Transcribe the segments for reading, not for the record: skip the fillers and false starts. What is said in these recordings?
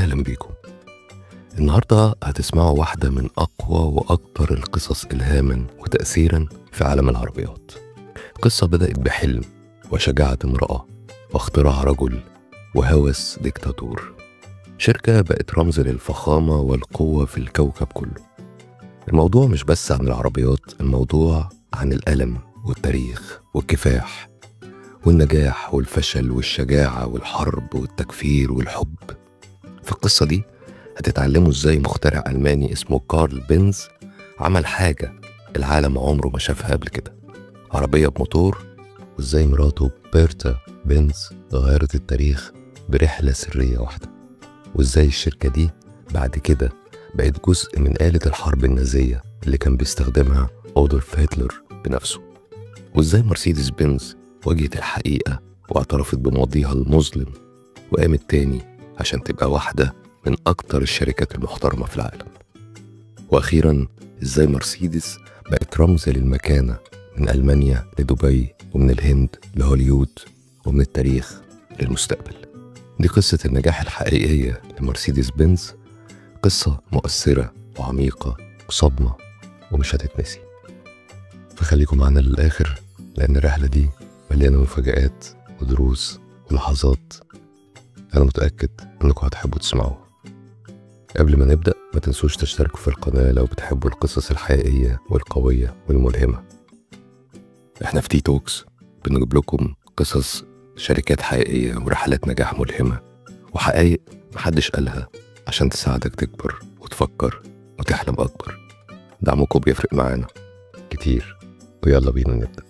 أهلا بيكم. النهاردة هتسمعوا واحدة من أقوى وأكتر القصص إلهاما وتأثيرا في عالم العربيات. قصة بدأت بحلم وشجاعة امرأة واختراع رجل وهوس ديكتاتور. شركة بقت رمز للفخامة والقوة في الكوكب كله. الموضوع مش بس عن العربيات، الموضوع عن الألم والتاريخ والكفاح والنجاح والفشل والشجاعة والحرب والتكفير والحب. في القصة دي هتتعلموا ازاي مخترع ألماني اسمه كارل بنز عمل حاجة العالم عمره ما شافها قبل كده، عربية بموتور، وازاي مراته بيرتا بنز غيرت التاريخ برحلة سرية واحدة، وازاي الشركة دي بعد كده بقت جزء من آلة الحرب النازية اللي كان بيستخدمها أودولف هتلر بنفسه، وازاي مرسيدس بنز واجهت الحقيقة واعترفت بماضيها المظلم وقامت تاني عشان تبقى واحدة من أكتر الشركات المحترمة في العالم. وأخيراً إزاي مرسيدس بقت رمز للمكانة من ألمانيا لدبي ومن الهند لهوليود ومن التاريخ للمستقبل. دي قصة النجاح الحقيقية لمرسيدس بنز، قصة مؤثرة وعميقة وصدمة ومش هتتنسي. فخليكم معنا للآخر لأن الرحلة دي مليانة مفاجآت ودروس ولحظات أنا متأكد إنكم هتحبوا تسمعوها. قبل ما نبدأ ما تنسوش تشتركوا في القناة لو بتحبوا القصص الحقيقية والقوية والملهمة. احنا في تي توكس بنجيب لكم قصص شركات حقيقية ورحلات نجاح ملهمة وحقائق محدش قالها عشان تساعدك تكبر وتفكر وتحلم أكبر. دعمكم بيفرق معانا كتير، ويلا بينا نبدأ.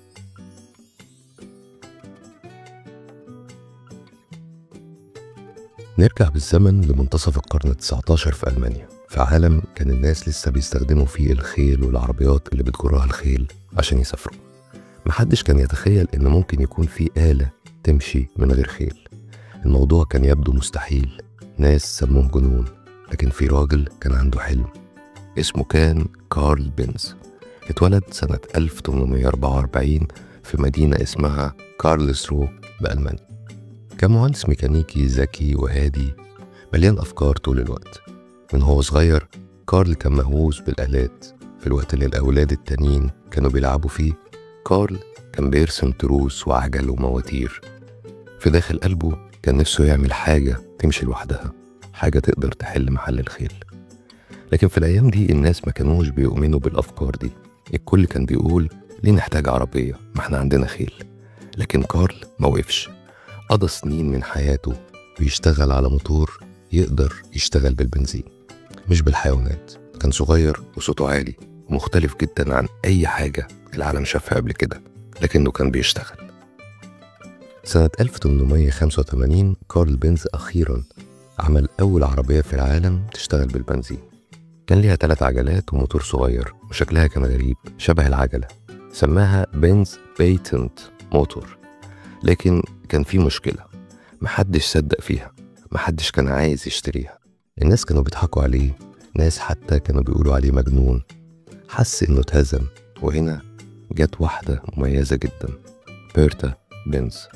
نرجع بالزمن لمنتصف القرن ال19 في ألمانيا، في عالم كان الناس لسه بيستخدموا فيه الخيل والعربيات اللي بتجرها الخيل عشان يسافروا. محدش كان يتخيل إن ممكن يكون في آلة تمشي من غير خيل. الموضوع كان يبدو مستحيل، ناس سموه جنون، لكن في راجل كان عنده حلم اسمه كان كارل بنز. اتولد سنة 1844 في مدينة اسمها كارلسرو بألمانيا. كان مهندس ميكانيكي ذكي وهادي مليان أفكار طول الوقت. من هو صغير كارل كان مهووس بالآلات. في الوقت اللي الأولاد التانيين كانوا بيلعبوا فيه كارل كان بيرسم تروس وعجل ومواتير. في داخل قلبه كان نفسه يعمل حاجة تمشي لوحدها، حاجة تقدر تحل محل الخيل. لكن في الأيام دي الناس ما كانوش بيؤمنوا بالأفكار دي. الكل كان بيقول ليه نحتاج عربية ما احنا عندنا خيل. لكن كارل موقفش، قضى سنين من حياته بيشتغل على موتور يقدر يشتغل بالبنزين مش بالحيوانات. كان صغير وصوته عالي ومختلف جدا عن أي حاجة العالم شافها قبل كده، لكنه كان بيشتغل. سنة 1885 كارل بنز أخيرا عمل أول عربية في العالم تشتغل بالبنزين. كان ليها 3 عجلات وموتور صغير وشكلها كان غريب شبه العجلة، سماها بنز بيتنت موتور. لكن كان في مشكلة، محدش صدق فيها، محدش كان عايز يشتريها. الناس كانوا بيضحكوا عليه، ناس حتى كانوا بيقولوا عليه مجنون. حس انه اتهزم، وهنا جت واحدة مميزة جدا، بيرتا بنز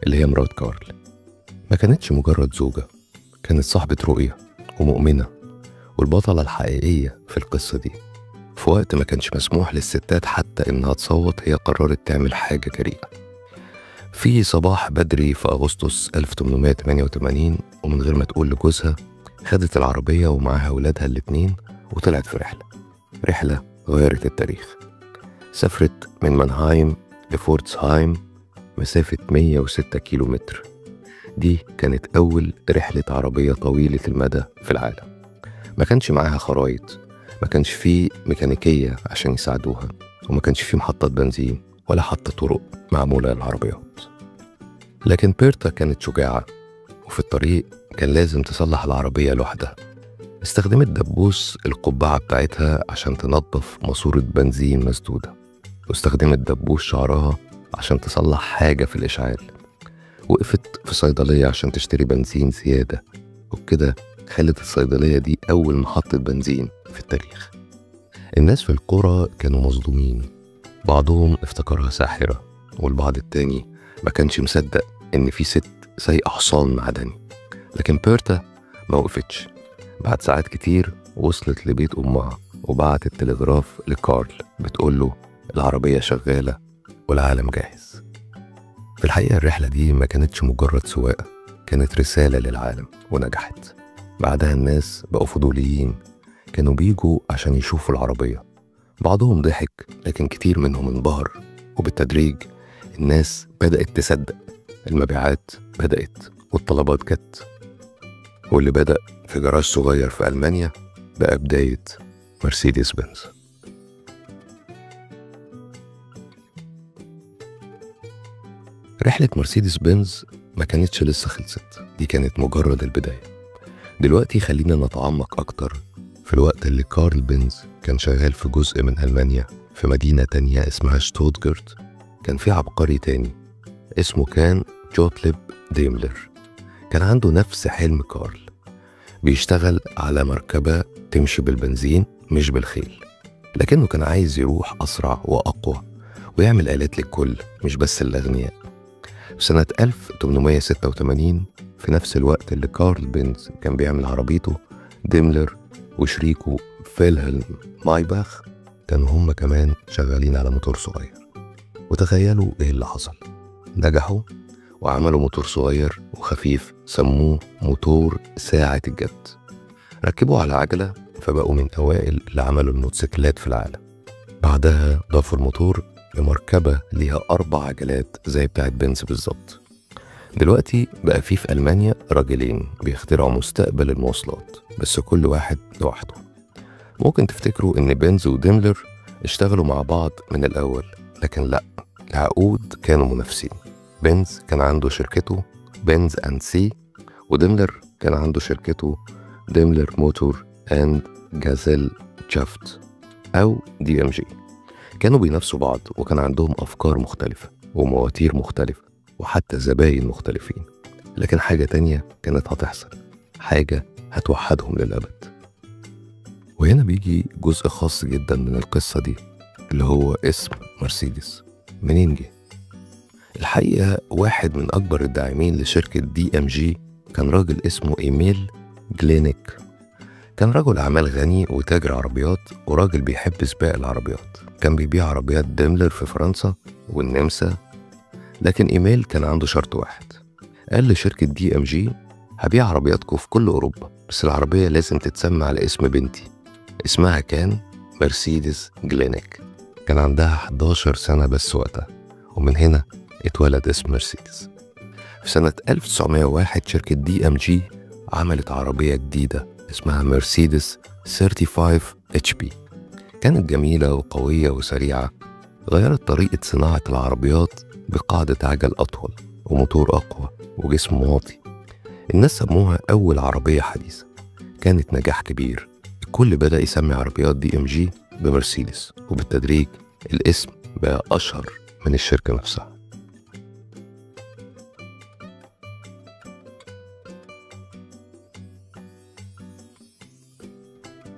اللي هي مرات كارل. ما كانتش مجرد زوجة، كانت صاحبة رؤية ومؤمنة والبطلة الحقيقية في القصة دي. في وقت ما كانش مسموح للستات حتى انها تصوت، هي قررت تعمل حاجة جريئة. في صباح بدري في أغسطس 1888 ومن غير ما تقول لجوزها خدت العربية ومعها أولادها الاتنين وطلعت في رحلة غيرت التاريخ. سافرت من مانهايم لفورتسهايم مسافة 106 كيلومتر. دي كانت أول رحلة عربية طويلة المدى في العالم. ما كانش معاها خرايط، ما كانش فيه ميكانيكية عشان يساعدوها، وما كانش فيه محطة بنزين ولا حتى طرق معمولة للعربيات. لكن بيرتا كانت شجاعة، وفي الطريق كان لازم تصلح العربية لوحدها. استخدمت دبوس القبعة بتاعتها عشان تنظف ماسورة بنزين مسدودة، واستخدمت دبوس شعرها عشان تصلح حاجة في الإشعال. وقفت في صيدلية عشان تشتري بنزين زيادة، وبكده خلت الصيدلية دي أول محطة بنزين في التاريخ. الناس في القرى كانوا مصدومين، بعضهم افتكرها ساحرة، والبعض التاني ما كانش مصدق إن في ست سايقة حصان معدني. لكن بيرتا ما وقفتش. بعد ساعات كتير وصلت لبيت أمها وبعتت تلغراف لكارل بتقول له العربية شغالة والعالم جاهز. في الحقيقة الرحلة دي ما كانتش مجرد سواقة، كانت رسالة للعالم ونجحت. بعدها الناس بقوا فضوليين، كانوا بيجوا عشان يشوفوا العربية. بعضهم ضحك لكن كتير منهم انبهر، وبالتدريج الناس بدأت تصدق. المبيعات بدأت والطلبات جت، واللي بدأ في جراج صغير في ألمانيا بقى بداية مرسيدس بنز. رحلة مرسيدس بنز ما كانتش لسه خلصت، دي كانت مجرد البداية. دلوقتي خلينا نتعمق أكتر في الوقت اللي كارل بنز كان شغال في جزء من ألمانيا في مدينة تانية اسمها شتوتجارت. كان في عبقري تاني اسمه كان جوتليب ديملر، كان عنده نفس حلم كارل، بيشتغل على مركبة تمشي بالبنزين مش بالخيل، لكنه كان عايز يروح أسرع وأقوى ويعمل آلات للكل مش بس الأغنياء. في سنة 1886 في نفس الوقت اللي كارل بنز كان بيعمل عربيته، ديملر وشريكه فيلهلم مايباخ كانوا هم كمان شغالين على موتور صغير. وتخيلوا ايه اللي حصل، نجحوا وعملوا موتور صغير وخفيف سموه موتور ساعة الجد. ركبوه على عجلة فبقوا من أوائل اللي عملوا الموتوسيكلات في العالم. بعدها ضافوا الموتور لمركبة ليها 4 عجلات زي بتاعت بنز بالظبط. دلوقتي بقى في ألمانيا راجلين بيخترعوا مستقبل المواصلات، بس كل واحد لوحده. ممكن تفتكروا إن بنز وديملر اشتغلوا مع بعض من الأول، لكن لأ، العقود كانوا منافسين. بنز كان عنده شركته بنز أند سي، وديملر كان عنده شركته ديملر موتور أند جازيل شافت أو DMG. كانوا بينافسوا بعض وكان عندهم أفكار مختلفة ومواتير مختلفة وحتى زباين مختلفين، لكن حاجة تانية كانت هتحصل، حاجة هتوحدهم للأبد. وهنا بيجي جزء خاص جدا من القصة دي اللي هو اسم مرسيدس. منين جه؟ الحقيقة واحد من أكبر الداعمين لشركة DMG كان راجل اسمه إيميل جلينيك. كان رجل أعمال غني وتاجر عربيات وراجل بيحب سباق العربيات. كان بيبيع عربيات ديملر في فرنسا والنمسا، لكن إيميل كان عنده شرط واحد. قال لشركة DMG هبيع عربياتكم في كل أوروبا، بس العربية لازم تتسمى على اسم بنتي. اسمها كان مرسيدس جلينيك. كان عندها 11 سنة بس وقتها، ومن هنا اتولد اسم مرسيدس. في سنة 1901 شركة DMG عملت عربية جديدة اسمها مرسيدس 35 HP. كانت جميلة وقوية وسريعة، غيرت طريقة صناعة العربيات بقاعدة عجل أطول وموتور أقوى وجسم واطي. الناس سموها أول عربية حديثة. كانت نجاح كبير، الكل بدأ يسمي عربيات DMG بمرسيدس، وبالتدريج الاسم بقى أشهر من الشركة نفسها.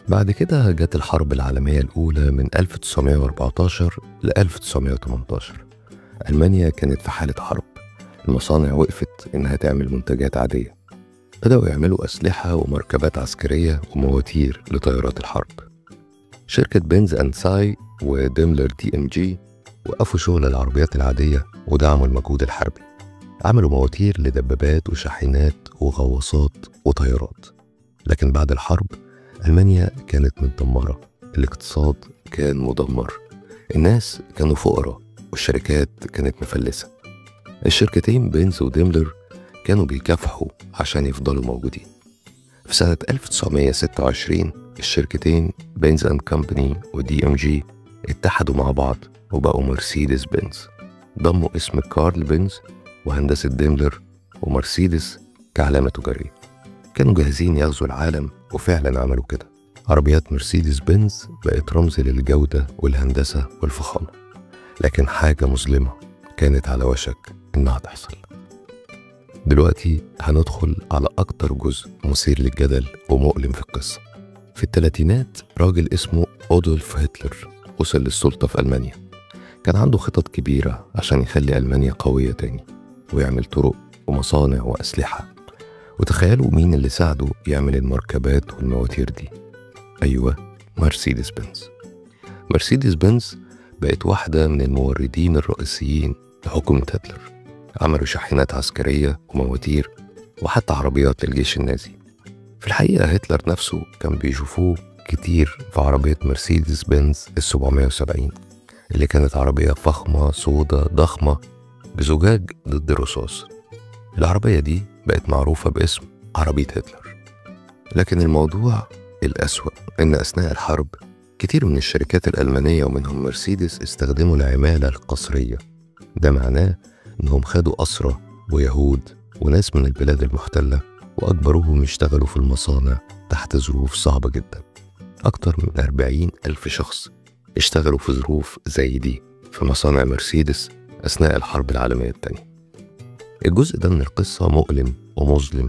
بعد كده جت الحرب العالمية الأولى من 1914 ل 1918. ألمانيا كانت في حالة حرب، المصانع وقفت إنها تعمل منتجات عادية، بدأوا يعملوا أسلحة ومركبات عسكرية ومواتير لطيارات الحرب. شركة بنز أند ساي وديملر DMG وقفوا شغل العربيات العادية ودعموا المجهود الحربي. عملوا مواتير لدبابات وشاحنات وغواصات وطيارات. لكن بعد الحرب ألمانيا كانت متدمرة، الاقتصاد كان مدمر، الناس كانوا فقراء والشركات كانت مفلسة. الشركتين بنز وديملر كانوا بيكافحوا عشان يفضلوا موجودين. في سنة 1926 الشركتين بنز أند كومباني وDMG اتحدوا مع بعض وبقوا مرسيدس بنز. ضموا اسم كارل بنز وهندسة ديملر ومرسيدس كعلامة تجارية. كانوا جاهزين يغزوا العالم وفعلا عملوا كده. عربيات مرسيدس بنز بقت رمز للجودة والهندسة والفخامة، لكن حاجة مظلمة كانت على وشك إنها تحصل. دلوقتي هندخل على أكتر جزء مثير للجدل ومؤلم في القصة. في الثلاثينات راجل اسمه أودولف هتلر وصل للسلطة في ألمانيا. كان عنده خطط كبيرة عشان يخلي ألمانيا قوية تاني، ويعمل طرق ومصانع وأسلحة، وتخيلوا مين اللي ساعده يعمل المركبات والمواتير دي؟ أيوة، مرسيدس بنز. مرسيدس بنز بقت واحدة من الموردين الرئيسيين لحكومة هتلر. عملوا شاحنات عسكرية ومواتير وحتى عربيات للجيش النازي. في الحقيقة هتلر نفسه كان بيشوفوه كتير في عربية مرسيدس بنز ال770 اللي كانت عربية فخمة سودة ضخمة بزجاج ضد الرصاص. العربية دي بقت معروفة باسم عربية هتلر. لكن الموضوع الأسوأ إن أثناء الحرب كتير من الشركات الألمانية ومنهم مرسيدس استخدموا العمالة القسرية. ده معناه إنهم خدوا أسرى ويهود وناس من البلاد المحتلة وأجبروهم يشتغلوا في المصانع تحت ظروف صعبة جدا. أكتر من 40,000 شخص اشتغلوا في ظروف زي دي في مصانع مرسيدس أثناء الحرب العالمية الثانية. الجزء ده من القصة مؤلم ومظلم،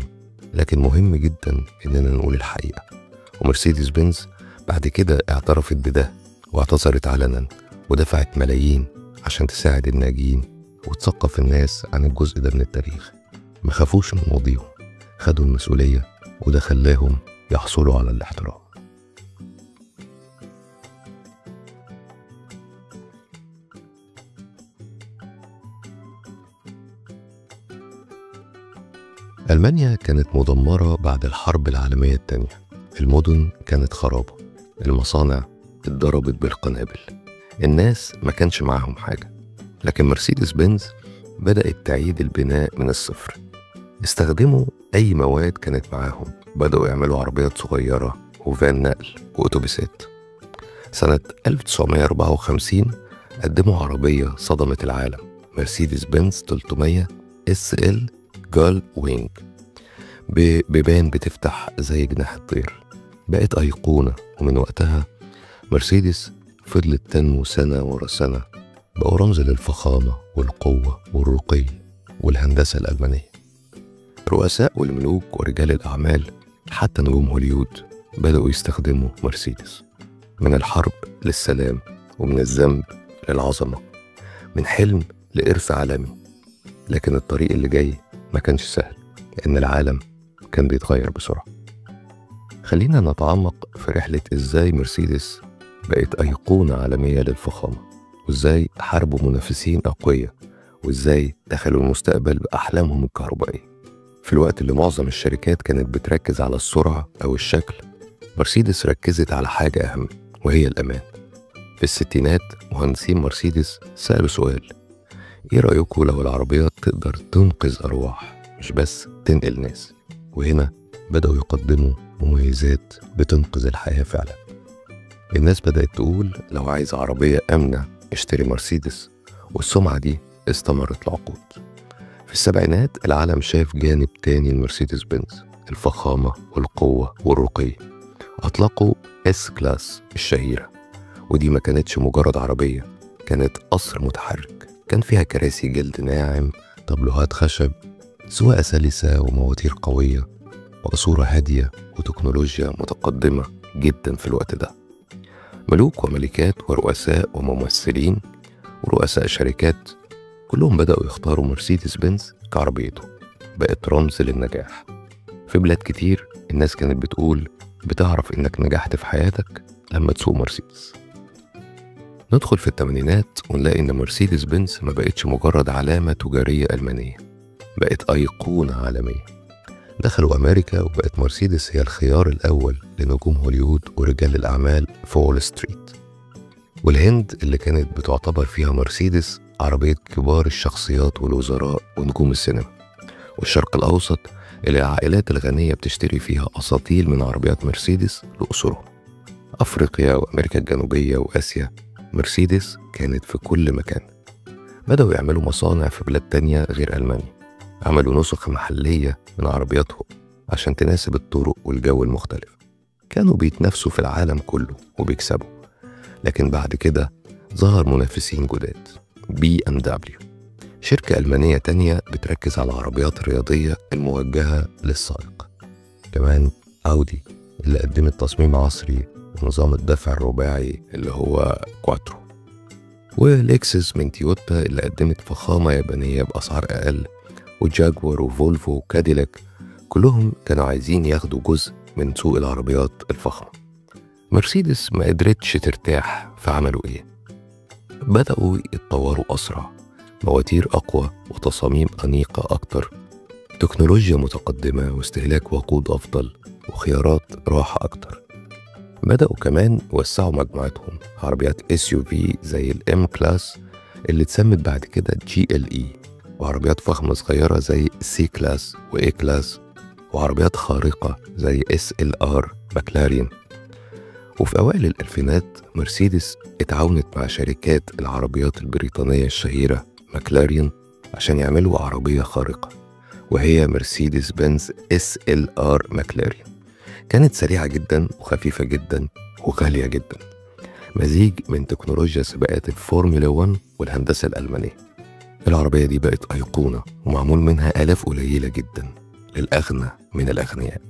لكن مهم جدا إننا نقول الحقيقة. ومرسيدس بنز بعد كده اعترفت بده واعتذرت علنا ودفعت ملايين عشان تساعد الناجين وتثقف الناس عن الجزء ده من التاريخ. ما خافوش من ماضيهم، خدوا المسؤولية وده خلاهم يحصلوا على الاحترام. ألمانيا كانت مدمرة بعد الحرب العالمية الثانية. المدن كانت خرابة، المصانع اتضربت بالقنابل، الناس ما كانش معاهم حاجة. لكن مرسيدس بنز بدأت تعيد البناء من الصفر. استخدموا أي مواد كانت معاهم، بدأوا يعملوا عربيات صغيرة وفان نقل وأتوبيسات. سنة 1954 قدموا عربية صدمت العالم، مرسيدس بنز 300 SL جال وينج، ببيبان بتفتح زي جناح الطير. بقت أيقونة، ومن وقتها مرسيدس فضلت تنمو سنة ورا سنة، بقوا رمز للفخامة والقوة والرقي والهندسة الألمانية. الرؤساء والملوك ورجال الأعمال حتى نجوم هوليود بدأوا يستخدموا مرسيدس. من الحرب للسلام، ومن الذنب للعظمة، من حلم لإرث عالمي. لكن الطريق اللي جاي ما كانش سهل، لأن العالم كان بيتغير بسرعة. خلينا نتعمق في رحلة إزاي مرسيدس بقت أيقونة عالمية للفخامة، وإزاي حاربوا منافسين أقوياء، وإزاي دخلوا المستقبل بأحلامهم الكهربائية. في الوقت اللي معظم الشركات كانت بتركز على السرعة أو الشكل، مرسيدس ركزت على حاجة أهم، وهي الأمان. في الستينات مهندسين مرسيدس سألوا سؤال: إيه رأيكم لو العربيات تقدر تنقذ أرواح مش بس تنقل ناس؟ وهنا بدأوا يقدموا مميزات بتنقذ الحياة فعلا. الناس بدأت تقول لو عايز عربية آمنة اشتري مرسيدس، والسمعة دي استمرت لعقود. في السبعينات العالم شاف جانب تاني لمرسيدس بنز، الفخامة والقوة والرقي. أطلقوا اس كلاس الشهيرة، ودي ما كانتش مجرد عربية، كانت قصر متحرك، كان فيها كراسي جلد ناعم، طابلوهات خشب، سواقة سلسة ومواتير قوية، وصورة هادية وتكنولوجيا متقدمة جدا في الوقت ده. ملوك وملكات ورؤساء وممثلين ورؤساء شركات كلهم بدأوا يختاروا مرسيدس بنز كعربيته، بقت رمز للنجاح. في بلاد كتير الناس كانت بتقول بتعرف إنك نجحت في حياتك لما تسوق مرسيدس. ندخل في الثمانينات ونلاقي إن مرسيدس بنز ما بقتش مجرد علامة تجارية ألمانية، بقت أيقونة عالمية. دخلوا أمريكا وبقت مرسيدس هي الخيار الأول لنجوم هوليود ورجال الأعمال في وول ستريت. والهند اللي كانت بتعتبر فيها مرسيدس عربية كبار الشخصيات والوزراء ونجوم السينما. والشرق الأوسط اللي العائلات الغنية بتشتري فيها أساطيل من عربيات مرسيدس لأسرهم. أفريقيا وأمريكا الجنوبية وآسيا، مرسيدس كانت في كل مكان. بدأوا يعملوا مصانع في بلاد تانية غير ألمانيا، عملوا نسخ محلية من عربياتهم عشان تناسب الطرق والجو المختلف. كانوا بيتنافسوا في العالم كله وبيكسبوا. لكن بعد كده ظهر منافسين جداد، BMW، شركة ألمانية تانية بتركز على العربيات الرياضية الموجهة للسائق. كمان أودي اللي قدمت تصميم عصري ونظام الدفع الرباعي اللي هو كواترو. وليكسس من تويوتا اللي قدمت فخامة يابانية بأسعار أقل. وجاكوار وفولفو وكاديلاك كلهم كانوا عايزين ياخدوا جزء من سوق العربيات الفخمة. مرسيدس ما قدرتش ترتاح، فعملوا إيه؟ بدأوا يتطوروا أسرع، مواتير أقوى وتصاميم أنيقة أكتر، تكنولوجيا متقدمة واستهلاك وقود أفضل وخيارات راحة أكتر. بدأوا كمان يوسعوا مجموعتهم، عربيات SUV زي الام كلاس اللي اتسمت بعد كده GLE، وعربيات فخمة صغيرة زي C كلاس و A كلاس، وعربيات خارقة زي SLR ماكلارين. وفي أوائل الألفينات مرسيدس اتعاونت مع شركات العربيات البريطانية الشهيرة ماكلارين عشان يعملوا عربية خارقة، وهي مرسيدس بنز SLR ماكلارين. كانت سريعة جدا وخفيفة جدا وغالية جدا، مزيج من تكنولوجيا سباقات الفورمولا 1 والهندسة الألمانية. العربية دي بقت أيقونة ومعمول منها آلاف قليلة جدا للأغنى من الأغنياء.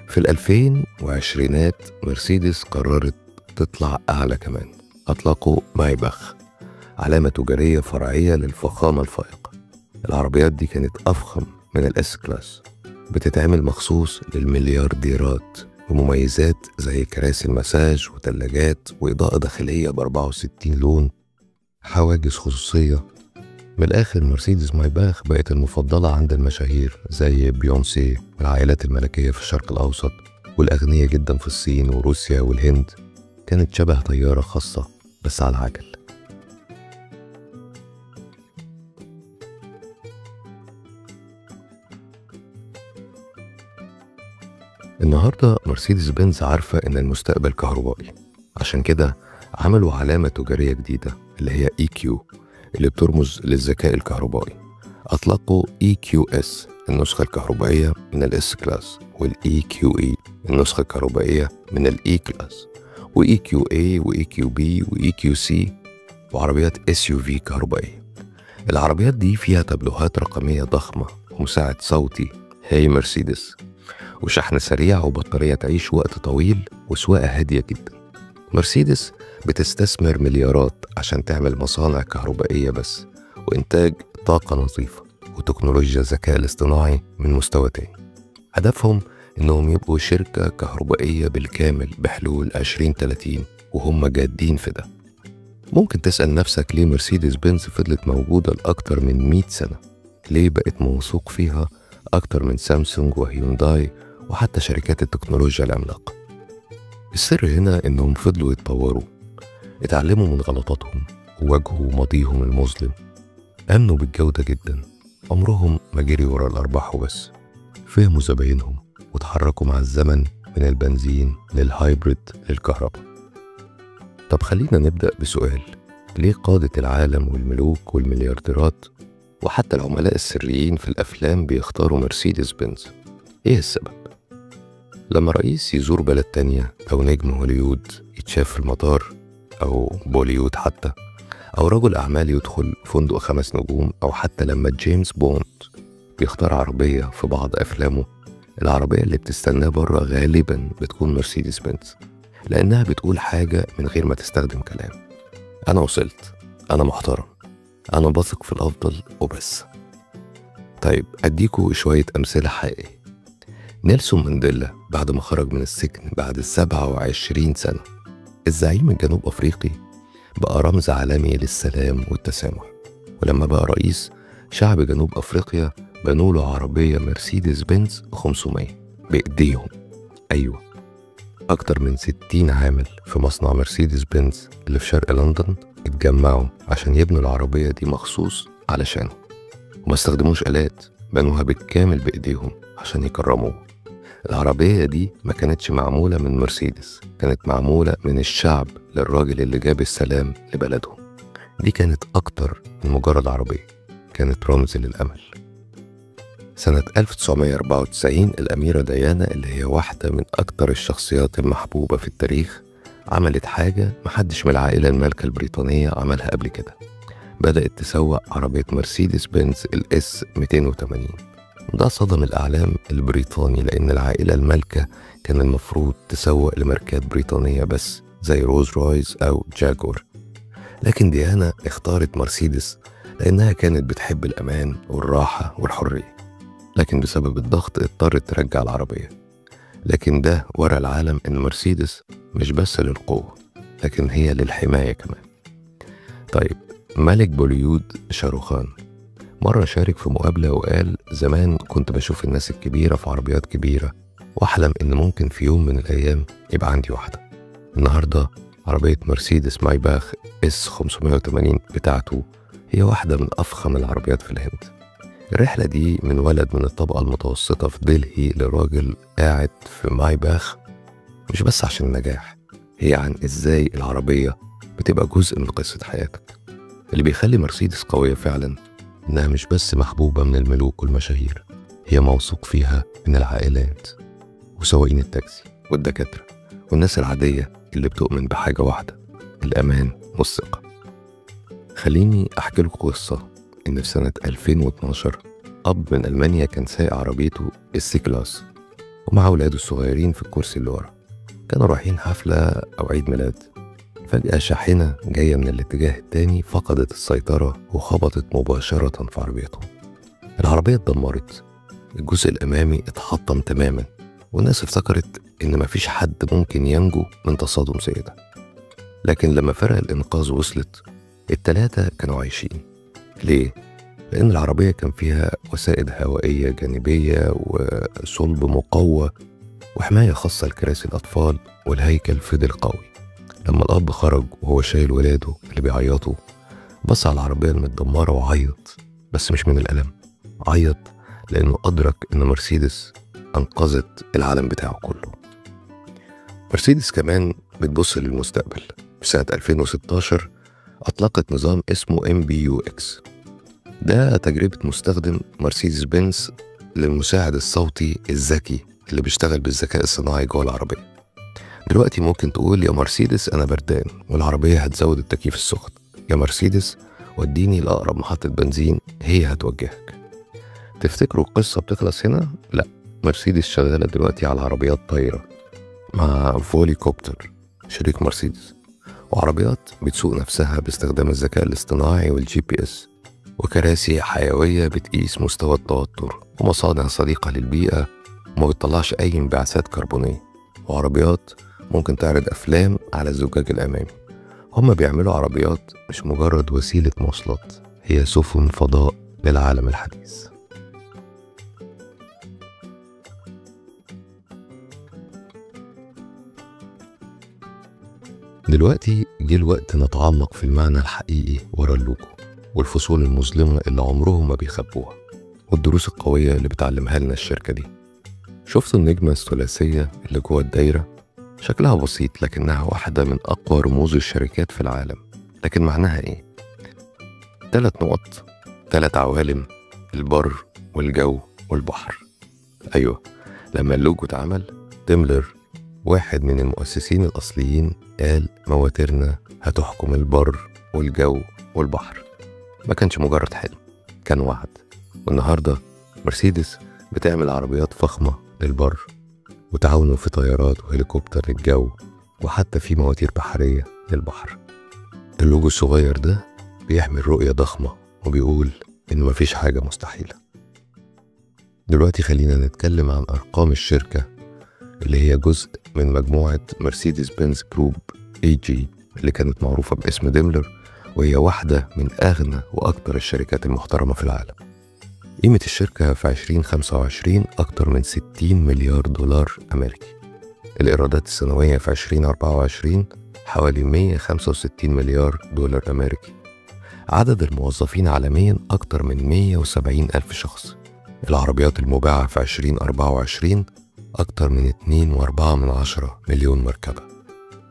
في 2020 مرسيدس قررت تطلع أعلى كمان، أطلقوا مايباخ، علامة تجارية فرعية للفخامة الفائقة. العربيات دي كانت أفخم من الإس كلاس، بتتعمل مخصوص للمليارديرات، ومميزات زي كراسي المساج وتلاجات وإضاءة داخلية ب64 لون، حواجز خصوصية. من الآخر مرسيدس مايباخ بقت المفضلة عند المشاهير زي بيونسي والعائلات الملكية في الشرق الأوسط، والأغنياء جدا في الصين وروسيا والهند. كانت شبه طيارة خاصة بس على عجل. النهاردة مرسيدس بنز عارفة إن المستقبل كهربائي، عشان كده عملوا علامة تجارية جديدة اللي هي EQ، اللي بترمز للذكاء الكهربائي. أطلقوا EQS النسخة الكهربائية من الإس كلاس، والEQE النسخة الكهربائية من الإي كلاس، وEQA وEQB وEQC، وعربيات SUV كهربائية. العربيات دي فيها تابلوهات رقمية ضخمة ومساعد صوتي هاي مرسيدس، وشحن سريع وبطارية تعيش وقت طويل وسواقة هادية جدا. مرسيدس بتستثمر مليارات عشان تعمل مصانع كهربائية بس، وإنتاج طاقة نظيفة وتكنولوجيا الذكاء الاصطناعي من مستوى تاني. هدفهم إنهم يبقوا شركة كهربائية بالكامل بحلول 2030، وهم جادين في ده. ممكن تسأل نفسك ليه مرسيدس بنز فضلت موجودة لأكتر من 100 سنة؟ ليه بقت موثوق فيها أكتر من سامسونج وهيونداي وحتى شركات التكنولوجيا العملاقة؟ السر هنا إنهم فضلوا يتطوروا، اتعلموا من غلطاتهم وواجهوا ماضيهم المظلم، آمنوا بالجودة جدا، عمرهم ما جري ورا الأرباح وبس، فهموا زباينهم وتحركوا مع الزمن من البنزين للهايبريد للكهرباء. طب خلينا نبدأ بسؤال: ليه قادة العالم والملوك والمليارديرات وحتى العملاء السريين في الأفلام بيختاروا مرسيدس بنز؟ إيه السبب؟ لما رئيس يزور بلد تانية، أو نجم هوليود يتشاف في المطار، أو بوليود حتى، أو رجل أعمال يدخل فندق 5 نجوم، أو حتى لما جيمس بوند بيختار عربية في بعض أفلامه، العربية اللي بتستناه بره غالبا بتكون مرسيدس بنز، لأنها بتقول حاجة من غير ما تستخدم كلام: أنا وصلت، أنا محترم، أنا بثق في الأفضل وبس. طيب أديكوا شوية أمثلة حقيقية. نيلسون مانديلا بعد ما خرج من السجن بعد 27 سنة، الزعيم الجنوب أفريقي، بقى رمز عالمي للسلام والتسامح. ولما بقى رئيس، شعب جنوب أفريقيا بنوا له عربية مرسيدس بنز 500 بإيديهم. أيوة، أكتر من 60 عامل في مصنع مرسيدس بنز اللي في شرق لندن اتجمعوا عشان يبنوا العربية دي مخصوص علشانه، وما استخدموش آلات، بنوها بالكامل بإيديهم عشان يكرموه. العربية دي ما كانتش معمولة من مرسيدس، كانت معمولة من الشعب للراجل اللي جاب السلام لبلدهم. دي كانت أكتر من مجرد عربية، كانت رمز للأمل. سنة 1994 الأميرة ديانا، اللي هي واحدة من أكتر الشخصيات المحبوبة في التاريخ، عملت حاجة محدش من العائلة المالكة البريطانية عملها قبل كده. بدأت تسوق عربية مرسيدس بنز الإس 280. ده صدم الإعلام البريطاني، لأن العائلة المالكة كان المفروض تسوق لماركات بريطانية بس زي روز رويس أو جاكور، لكن ديانا اختارت مرسيدس لأنها كانت بتحب الأمان والراحة والحرية. لكن بسبب الضغط اضطرت ترجع العربية. لكن ده ورى العالم إن مرسيدس مش بس للقوة، لكن هي للحماية كمان. طيب، ملك بوليود شاروخان مرة شارك في مقابلة وقال: زمان كنت بشوف الناس الكبيرة في عربيات كبيرة وأحلم إن ممكن في يوم من الأيام يبقى عندي واحدة. النهاردة عربية مرسيدس مايباخ اس 580 بتاعته هي واحدة من أفخم العربيات في الهند. الرحلة دي من ولد من الطبقة المتوسطة في دلهي لراجل قاعد في مايباخ مش بس عشان النجاح، هي عن إزاي العربية بتبقى جزء من قصة حياتك. اللي بيخلي مرسيدس قوية فعلا إنها مش بس محبوبة من الملوك والمشاهير، هي موثوق فيها من العائلات وسواقين التاكسي والدكاترة والناس العادية اللي بتؤمن بحاجة واحدة: الأمان والثقة. خليني أحكي لكم قصة. إن في سنة 2012 أب من ألمانيا كان سايق عربيته السي كلاس ومع أولاده الصغيرين في الكرسي اللي ورا. كانوا رايحين حفلة أو عيد ميلاد. فجأة شاحنة جاية من الاتجاه التاني فقدت السيطرة وخبطت مباشرة في عربيتهم. العربية اتدمرت، الجزء الأمامي اتحطم تماما، والناس افتكرت إن مفيش حد ممكن ينجو من تصادم زي ده. لكن لما فرق الإنقاذ وصلت، التلاتة كانوا عايشين. ليه؟ لأن العربية كان فيها وسائد هوائية جانبية وصلب مقوى وحماية خاصة لكراسي الأطفال، والهيكل فضل قوي. لما الأب خرج وهو شايل ولاده اللي بيعيطوا، بص على العربية المتدمرة وعيط، بس مش من الألم، عيط لأنه أدرك إن مرسيدس أنقذت العالم بتاعه كله. مرسيدس كمان بتبص للمستقبل. في سنة 2016 أطلقت نظام اسمه MBUX. ده تجربة مستخدم مرسيدس بنز للمساعد الصوتي الذكي اللي بيشتغل بالذكاء الصناعي جوه العربية. دلوقتي ممكن تقول: يا مرسيدس أنا بردان، والعربية هتزود التكييف السخن. يا مرسيدس وديني لأقرب محطة بنزين، هي هتوجهك. تفتكروا القصة بتخلص هنا؟ لا، مرسيدس شغالة دلوقتي على عربيات طايرة مع فوليكوبتر شريك مرسيدس، وعربيات بتسوق نفسها باستخدام الذكاء الاصطناعي والGPS، وكراسي حيوية بتقيس مستوى التوتر، ومصانع صديقة للبيئة وما بتطلعش أي انبعاثات كربونية، وعربيات ممكن تعرض أفلام على الزجاج الأمامي. هم بيعملوا عربيات مش مجرد وسيلة مواصلات، هي سفن فضاء للعالم الحديث. دلوقتي جه الوقت نتعمق في المعنى الحقيقي ورا اللوجو، والفصول المظلمة اللي عمرهم ما بيخبوها، والدروس القوية اللي بتعلمها لنا الشركة دي. شفتوا النجمة الثلاثية اللي جوه الدايرة؟ شكلها بسيط لكنها واحدة من أقوى رموز الشركات في العالم. لكن معناها إيه؟ 3 نقط، 3 عوالم: البر والجو والبحر. أيوة، لما اللوجو اتعمل، ديملر واحد من المؤسسين الأصليين قال: مواترنا هتحكم البر والجو والبحر. ما كانش مجرد حلم، كان وعد. والنهاردة مرسيدس بتعمل عربيات فخمة للبر، وتعاونوا في طيارات وهليكوبتر للجو، وحتى في مواتير بحرية للبحر. اللوجو الصغير ده بيحمل رؤية ضخمة وبيقول إن مفيش حاجة مستحيلة. دلوقتي خلينا نتكلم عن أرقام الشركة اللي هي جزء من مجموعة مرسيدس بنز جروب AG اللي كانت معروفة باسم ديملر، وهي واحدة من أغنى وأكبر الشركات المحترمة في العالم. قيمة الشركة في 2025 أكتر من 60 مليار دولار أمريكي. الإيرادات السنوية في 2024 حوالي 165 مليار دولار أمريكي. عدد الموظفين عالميا أكتر من 170 ألف شخص. العربيات المباعة في 2024 أكتر من 2.4 مليون مركبة.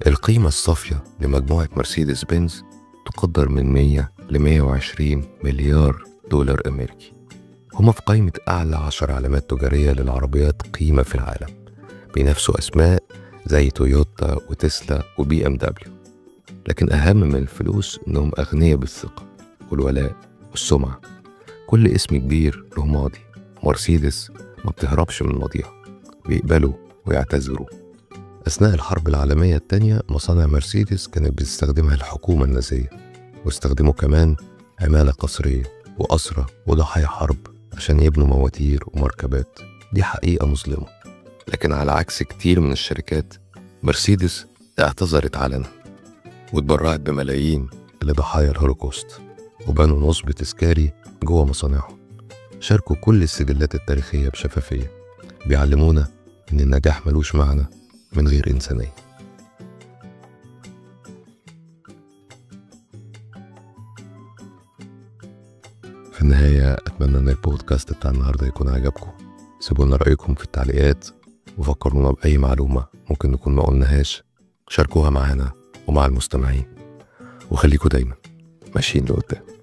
القيمة الصافية لمجموعة مرسيدس بنز تقدر من 100 ل 120 مليار دولار أمريكي. هما في قائمة أعلى 10 علامات تجارية للعربيات قيمة في العالم، بينافسوا أسماء زي تويوتا وتسلا وBMW. لكن أهم من الفلوس إنهم أغنياء بالثقة والولاء والسمعة. كل اسم كبير له ماضي، مرسيدس ما بتهربش من ماضيها، بيقبلوا ويعتذروا. أثناء الحرب العالمية التانية مصانع مرسيدس كانت بتستخدمها الحكومة النازية، واستخدموا كمان عمالة قسرية وأسرى وضحايا حرب عشان يبنوا مواتير ومركبات. دي حقيقة مظلمة. لكن على عكس كتير من الشركات، مرسيدس اعتذرت علنا واتبرعت بملايين لضحايا الهولوكوست، وبنوا نصب تذكاري جوه مصانعهم. شاركوا كل السجلات التاريخية بشفافية، بيعلمونا إن النجاح ملوش معنى من غير إنسانية. في النهاية أتمنى إن البودكاست بتاع النهاردة يكون عجبكم. سيبونا رأيكم في التعليقات، وفكرونا بأي معلومة ممكن نكون ما قلناهاش. شاركوها معانا ومع المستمعين، وخليكوا دايما ماشيين لقدام.